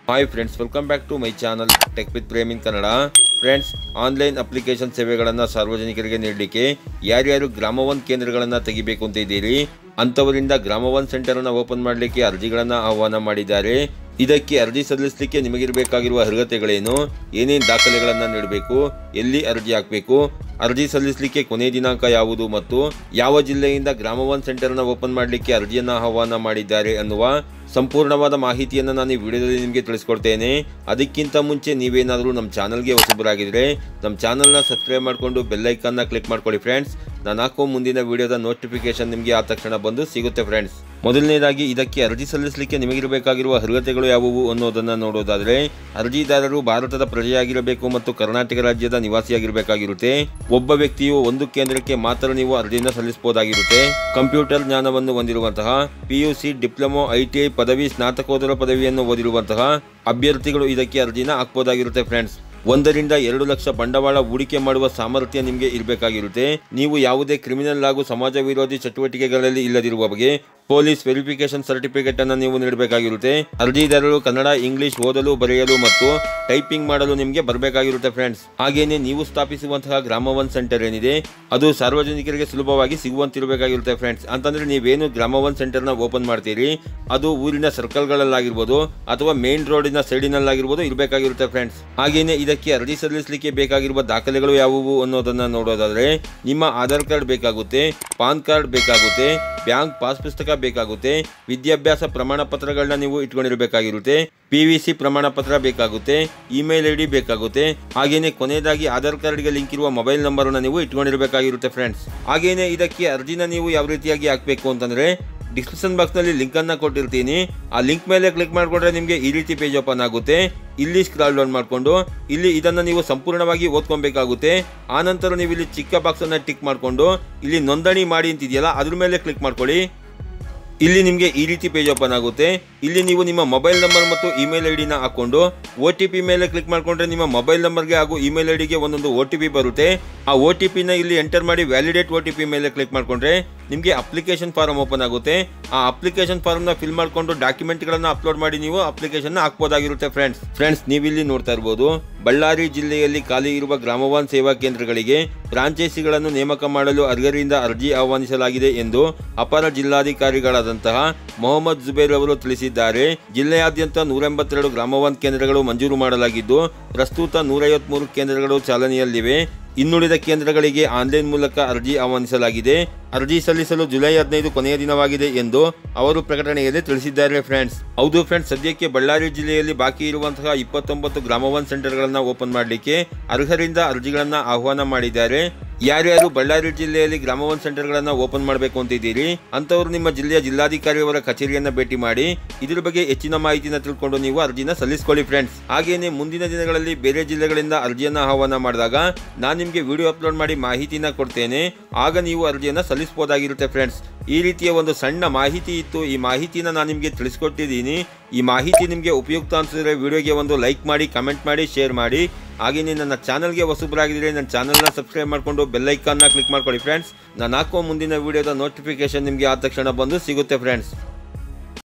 Hi friends, welcome back to my channel tech with Prem in Kannada. Friends, online application ಸೇವೆಗಳನ್ನು ಸಾರ್ವಜನಿಕರಿಗೆ ನೀಡಲಿಕ್ಕೆ ಯಾರ್ಯಾರು ಗ್ರಾಮ ಒನ್ ಕೇಂದ್ರಗಳನ್ನು ತೆಗಿಬೇಕು ಅಂತ ಇದ್ದೀರಿ ಅಂಥವರಿಂದ ಗ್ರಾಮ ಒನ್ ಸೆಂಟರನ್ನು ಓಪನ್ ಮಾಡಲಿಕ್ಕೆ ಅರ್ಜಿಗಳನ್ನು ಆಹ್ವಾನ ಮಾಡಿದ್ದಾರೆ. ಇದಕ್ಕೆ ಅರ್ಜಿ ಸಲ್ಲಿಸಲಿಕ್ಕೆ ನಿಮಗಿರಬೇಕಾಗಿರುವ ಅರ್ಹತೆಗಳೇನು, ಏನೇನು ದಾಖಲೆಗಳನ್ನು ನೀಡಬೇಕು, ಎಲ್ಲಿ ಅರ್ಜಿ ಹಾಕಬೇಕು, ಅರ್ಜಿ ಸಲ್ಲಿಸಲಿಕ್ಕೆ ಕೊನೆ ದಿನಾಂಕ ಯಾವುದು ಮತ್ತು ಯಾವ ಜಿಲ್ಲೆಯಿಂದ ಗ್ರಾಮ ಒನ್ ಸೆಂಟರ್ನ ಓಪನ್ ಮಾಡಲಿಕ್ಕೆ ಅರ್ಜಿಯನ್ನು ಆಹ್ವಾನ ಮಾಡಿದ್ದಾರೆ ಅನ್ನುವ ಸಂಪೂರ್ಣವಾದ ಮಾಹಿತಿಯನ್ನು ನಾನು ಈ ವಿಡಿಯೋದಲ್ಲಿ ನಿಮಗೆ ತಿಳಿಸ್ಕೊಡ್ತೇನೆ. ಅದಕ್ಕಿಂತ ಮುಂಚೆ ನೀವೇನಾದರೂ ನಮ್ಮ ಚಾನಲ್ಗೆ ಹೊಸಬರಾಗಿದ್ದರೆ ನಮ್ಮ ಚಾನಲ್ನ ಸಬ್ಸ್ಕ್ರೈಬ್ ಮಾಡಿಕೊಂಡು ಬೆಲ್ ಐಕಾನ್ನ ಕ್ಲಿಕ್ ಮಾಡ್ಕೊಳ್ಳಿ ಫ್ರೆಂಡ್ಸ್. ನಾನು ಹಾಕೋ ಮುಂದಿನ ವಿಡಿಯೋದ ನೋಟಿಫಿಕೇಶನ್ ನಿಮಗೆ ಆ ತಕ್ಷಣ ಬಂದು ಸಿಗುತ್ತೆ ಫ್ರೆಂಡ್ಸ್. ಮೊದಲನೇದಾಗಿ ಇದಕ್ಕೆ ಅರ್ಜಿ ಸಲ್ಲಿಸಲಿಕ್ಕೆ ನಿಮಗಿರಬೇಕಾಗಿರುವ ಅರ್ಹತೆಗಳು ಯಾವುವು ಅನ್ನೋದನ್ನು ನೋಡೋದಾದರೆ, ಅರ್ಜಿದಾರರು ಭಾರತದ ಪ್ರಜೆಯಾಗಿರಬೇಕು ಮತ್ತು ಕರ್ನಾಟಕ ರಾಜ್ಯದ ನಿವಾಸಿಯಾಗಿರಬೇಕಾಗಿರುತ್ತೆ. ಒಬ್ಬ ವ್ಯಕ್ತಿಯು ಒಂದು ಕೇಂದ್ರಕ್ಕೆ ಮಾತ್ರ ನೀವು ಅರ್ಜಿಯನ್ನು ಸಲ್ಲಿಸಬಹುದಾಗಿರುತ್ತೆ. ಕಂಪ್ಯೂಟರ್ ಜ್ಞಾನವನ್ನು ಹೊಂದಿರುವಂತಹ PUC, ಡಿಪ್ಲೊಮೊ, ITI ಪದವಿ, ಸ್ನಾತಕೋತ್ತರ ಪದವಿಯನ್ನು ಓದಿರುವಂತಹ ಅಭ್ಯರ್ಥಿಗಳು ಇದಕ್ಕೆ ಅರ್ಜಿನ ಹಾಕಬಹುದಾಗಿರುತ್ತೆ ಫ್ರೆಂಡ್ಸ್. 1 ರಿಂದ 2 ಲಕ್ಷ ಬಂಡವಾಳ ಹೂಡಿಕೆ ಮಾಡುವ ಸಾಮರ್ಥ್ಯ ನಿಮಗೆ ಇರಬೇಕಾಗಿರುತ್ತೆ. ನೀವು ಯಾವುದೇ ಕ್ರಿಮಿನಲ್ ಹಾಗೂ ಸಮಾಜ ವಿರೋಧಿ ಚಟುವಟಿಕೆಗಳಲ್ಲಿ ಇಲ್ಲದಿರುವ ಬಗ್ಗೆ ಪೊಲೀಸ್ ವೆರಿಫಿಕೇಶನ್ ಸರ್ಟಿಫಿಕೇಟ್ ಅನ್ನು ನೀವು ನೀಡಬೇಕಾಗಿರುತ್ತೆ. ಅರ್ಜಿದಾರರು ಕನ್ನಡ, ಇಂಗ್ಲಿಷ್ ಓದಲು, ಬರೆಯಲು ಮತ್ತು ಟೈಪಿಂಗ್ ಮಾಡಲು ನಿಮಗೆ ಬರಬೇಕಾಗಿರುತ್ತೆ ಫ್ರೆಂಡ್ಸ್. ಹಾಗೇನೆ ನೀವು ಸ್ಥಾಪಿಸುವಂತಹ ಗ್ರಾಮ ಒನ್ ಸೆಂಟರ್ ಏನಿದೆ ಅದು ಸಾರ್ವಜನಿಕರಿಗೆ ಸುಲಭವಾಗಿ ಸಿಗುವಂತಿರಬೇಕಾಗಿರುತ್ತೆ ಫ್ರೆಂಡ್ಸ್. ಅಂತಂದ್ರೆ ನೀವೇನು ಗ್ರಾಮ ಒನ್ ಸೆಂಟರ್ನ ಓಪನ್ ಮಾಡ್ತೀರಿ ಅದು ಊರಿನ ಸರ್ಕಲ್ಗಳಲ್ಲಾಗಿರ್ಬೋದು ಅಥವಾ ಮೇನ್ ರೋಡಿನ ಸೈಡಿನಲ್ಲಾಗಿರ್ಬೋದು ಇರಬೇಕಾಗಿರುತ್ತೆ ಫ್ರೆಂಡ್ಸ್. ಹಾಗೇನೆ ಇದಕ್ಕೆ ಅರ್ಜಿ ಸಲ್ಲಿಸಲಿಕ್ಕೆ ಬೇಕಾಗಿರುವ ದಾಖಲೆಗಳು ಯಾವುವು ಅನ್ನೋದನ್ನ ನೋಡೋದಾದ್ರೆ, ನಿಮ್ಮ ಆಧಾರ್ ಕಾರ್ಡ್ ಬೇಕಾಗುತ್ತೆ, ಪಾನ್ ಕಾರ್ಡ್ ಬೇಕಾಗುತ್ತೆ, ಬ್ಯಾಂಕ್ ಪಾಸ್ ಪುಸ್ತಕ ಬೇಕಾಗುತ್ತೆ, ವಿದ್ಯಾಭ್ಯಾಸ ಪ್ರಮಾಣ ಪತ್ರಗಳನ್ನ ನೀವು ಇಟ್ಕೊಂಡಿರಬೇಕಾಗಿರುತ್ತೆ, PVC ಪ್ರಮಾಣ ಪತ್ರ ಬೇಕಾಗುತ್ತೆ, ಇಮೇಲ್ ID ಬೇಕಾಗುತ್ತೆ. ಹಾಗೇನೆ ಕೊನೆಯದಾಗಿ ಆಧಾರ್ ಕಾರ್ಡ್ಗೆ ಲಿಂಕ್ ಇರುವ ಮೊಬೈಲ್ ನಂಬರನ್ನು ನೀವು ಇಟ್ಕೊಂಡಿರಬೇಕಾಗಿರುತ್ತೆ ಫ್ರೆಂಡ್ಸ್. ಹಾಗೇನೆ ಇದಕ್ಕೆ ಅರ್ಜಿನ ನೀವು ಯಾವ ರೀತಿಯಾಗಿ ಹಾಕಬೇಕು ಅಂತಂದ್ರೆ, ಡಿಸ್ಕ್ರಿಪ್ಷನ್ ಬಾಕ್ಸ್ನಲ್ಲಿ ಲಿಂಕನ್ನು ಕೊಟ್ಟಿರ್ತೀನಿ. ಆ ಲಿಂಕ್ ಮೇಲೆ ಕ್ಲಿಕ್ ಮಾಡಿಕೊಂಡ್ರೆ ನಿಮಗೆ ಈ ರೀತಿ ಪೇಜ್ ಓಪನ್ ಆಗುತ್ತೆ. ಇಲ್ಲಿ ಸ್ಕ್ರಾಲ್ ಡೌನ್ ಮಾಡಿಕೊಂಡು ಇಲ್ಲಿ ಇದನ್ನು ನೀವು ಸಂಪೂರ್ಣವಾಗಿ ಓದ್ಕೊಬೇಕಾಗುತ್ತೆ. ಆನಂತರ ನೀವು ಇಲ್ಲಿ ಚಿಕ್ಕ ಬಾಕ್ಸನ್ನು ಟಿಕ್ ಮಾಡಿಕೊಂಡು ಇಲ್ಲಿ ನೋಂದಣಿ ಮಾಡಿ ಅಂತಿದೆಯಲ್ಲ ಅದ್ರ ಮೇಲೆ ಕ್ಲಿಕ್ ಮಾಡ್ಕೊಳ್ಳಿ. ಇಲ್ಲಿ ನಿಮಗೆ ಈ ರೀತಿ ಪೇಜ್ ಓಪನ್ ಆಗುತ್ತೆ. ಇಲ್ಲಿ ನೀವು ನಿಮ್ಮ ಮೊಬೈಲ್ ನಂಬರ್ ಮತ್ತು ಇಮೇಲ್ ID ನ ಹಾಕೊಂಡು OTP ಮೇಲೆ ಕ್ಲಿಕ್ ಮಾಡಿಕೊಂಡ್ರೆ ನಿಮ್ಮ ಮೊಬೈಲ್ ನಂಬರ್ಗೆ ಹಾಗೂ ಇಮೇಲ್ IDಗೆ ಒಂದೊಂದು OTP ಬರುತ್ತೆ. ಆ OTP ನ ಇಲ್ಲಿ ಎಂಟರ್ ಮಾಡಿ ವ್ಯಾಲಿಡೇಟ್ OTP ಮೇಲೆ ಕ್ಲಿಕ್ ಮಾಡಿಕೊಂಡ್ರೆ ನಿಮಗೆ ಅಪ್ಲಿಕೇಶನ್ ಫಾರ್ಮ್ ಓಪನ್ ಆಗುತ್ತೆ. ಆ ಅಪ್ಲಿಕೇಶನ್ ಫಾರ್ಮ್ನ ಫಿಲ್ ಮಾಡಿಕೊಂಡು ಡಾಕ್ಯುಮೆಂಟ್ಗಳನ್ನು ಅಪ್ಲೋಡ್ ಮಾಡಿ ನೀವು ಅಪ್ಲಿಕೇಶನ್ ಹಾಕ್ಬೋದಾಗಿರುತ್ತೆ ಫ್ರೆಂಡ್ಸ್. ನೀವಿಲ್ಲಿ ನೋಡ್ತಾ ಇರ್ಬೋದು, ಬಳ್ಳಾರಿ ಜಿಲ್ಲೆಯಲ್ಲಿ ಖಾಲಿ ಇರುವ ಗ್ರಾಮ ಒನ್ ಸೇವಾ ಕೇಂದ್ರಗಳಿಗೆ ಫ್ರಾಂಚೈಸಿಗಳನ್ನು ನೇಮಕ ಮಾಡಲು ಅರ್ಹರಿಂದ ಅರ್ಜಿ ಆಹ್ವಾನಿಸಲಾಗಿದೆ ಎಂದು ಅಪರ ಜಿಲ್ಲಾಧಿಕಾರಿಗಳಾದಂತಹ ಮೊಹಮ್ಮದ್ ಜುಬೇರ್ ಅವರು ತಿಳಿಸಿದ್ದಾರೆ. ಜಿಲ್ಲೆಯಾದ್ಯಂತ 182 ಗ್ರಾಮ ಒನ್ ಕೇಂದ್ರಗಳು ಮಂಜೂರು ಮಾಡಲಾಗಿದ್ದು ಪ್ರಸ್ತುತ 153 ಕೇಂದ್ರಗಳು ಚಾಲನೆಯಲ್ಲಿವೆ. ಇನ್ನುಳಿದ ಕೇಂದ್ರಗಳಿಗೆ ಆನ್ಲೈನ್ ಮೂಲಕ ಅರ್ಜಿ ಆಹ್ವಾನಿಸಲಾಗಿದೆ. ಅರ್ಜಿ ಸಲ್ಲಿಸಲು ಜುಲೈ 15 ಕೊನೆಯ ದಿನವಾಗಿದೆ ಎಂದು ಅವರು ಪ್ರಕಟಣೆಯಲ್ಲಿ ತಿಳಿಸಿದ್ದಾರೆ ಫ್ರೆಂಡ್ಸ್. ಹೌದು ಫ್ರೆಂಡ್ಸ್, ಸದ್ಯಕ್ಕೆ ಬಳ್ಳಾರಿ ಜಿಲ್ಲೆಯಲ್ಲಿ ಬಾಕಿ ಇರುವಂತಹ 29 ಗ್ರಾಮ ಒನ್ ಸೆಂಟರ್ಗಳನ್ನು ಓಪನ್ ಮಾಡಲಿಕ್ಕೆ ಅರ್ಹರಿಂದ ಅರ್ಜಿಗಳನ್ನು ಆಹ್ವಾನ ಮಾಡಿದ್ದಾರೆ. ಯಾರ್ಯಾರು ಬಳ್ಳಾರಿ ಜಿಲ್ಲೆಯಲ್ಲಿ ಗ್ರಾಮ ಒನ್ ಸೆಂಟರ್ಗಳನ್ನು ಓಪನ್ ಮಾಡಬೇಕು ಅಂತಿದ್ದೀರಿ ಅಂತವರು ನಿಮ್ಮ ಜಿಲ್ಲೆಯ ಜಿಲ್ಲಾಧಿಕಾರಿಯವರ ಕಚೇರಿಯನ್ನು ಭೇಟಿ ಮಾಡಿ ಇದ್ರ ಬಗ್ಗೆ ಹೆಚ್ಚಿನ ಮಾಹಿತಿನ ತಿಳ್ಕೊಂಡು ನೀವು ಅರ್ಜಿನ ಸಲ್ಲಿಸಿಕೊಳ್ಳಿ ಫ್ರೆಂಡ್ಸ್. ಹಾಗೇನೆ ಮುಂದಿನ ದಿನಗಳಲ್ಲಿ ಬೇರೆ ಜಿಲ್ಲೆಗಳಿಂದ ಅರ್ಜಿಯನ್ನು ಆಹ್ವಾನ ಮಾಡಿದಾಗ ನಾನು ನಿಮಗೆ ವಿಡಿಯೋ ಅಪ್ಲೋಡ್ ಮಾಡಿ ಮಾಹಿತಿನ ಕೊಡ್ತೇನೆ. ಆಗ ನೀವು ಅರ್ಜಿಯನ್ನು ಸಲ್ಲಿಸಬಹುದಾಗಿರುತ್ತೆ ಫ್ರೆಂಡ್ಸ್. ಈ ರೀತಿಯ ಒಂದು ಸಣ್ಣ ಮಾಹಿತಿ ಇತ್ತು. ಈ ಮಾಹಿತಿನ ನಾನು ನಿಮಗೆ ತಿಳಿಸ್ಕೊಟ್ಟಿದ್ದೀನಿ. ಈ ಮಾಹಿತಿ ನಿಮಗೆ ಉಪಯುಕ್ತ ಅನಿಸಿದ್ರೆ ವಿಡಿಯೋಗೆ ಒಂದು ಲೈಕ್ ಮಾಡಿ, ಕಮೆಂಟ್ ಮಾಡಿ, ಶೇರ್ ಮಾಡಿ. ಹಾಗೆಯೇ ನನ್ನ ಚಾನಲ್ಗೆ ಹೊಸಬರಾಗಿದ್ದರೆ ನನ್ನ ಚಾನಲ್ನ ಸಬ್ಸ್ಕ್ರೈಬ್ ಮಾಡಿಕೊಂಡು ಬೆಲ್ ಐಕಾನ್ನ ಕ್ಲಿಕ್ ಮಾಡ್ಕೊಳ್ಳಿ ಫ್ರೆಂಡ್ಸ್. ನಾನು ಹಾಕುವ ಮುಂದಿನ ವಿಡಿಯೋದ ನೋಟಿಫಿಕೇಶನ್ ನಿಮಗೆ ಆ ತಕ್ಷಣ ಬಂದು ಸಿಗುತ್ತೆ ಫ್ರೆಂಡ್ಸ್.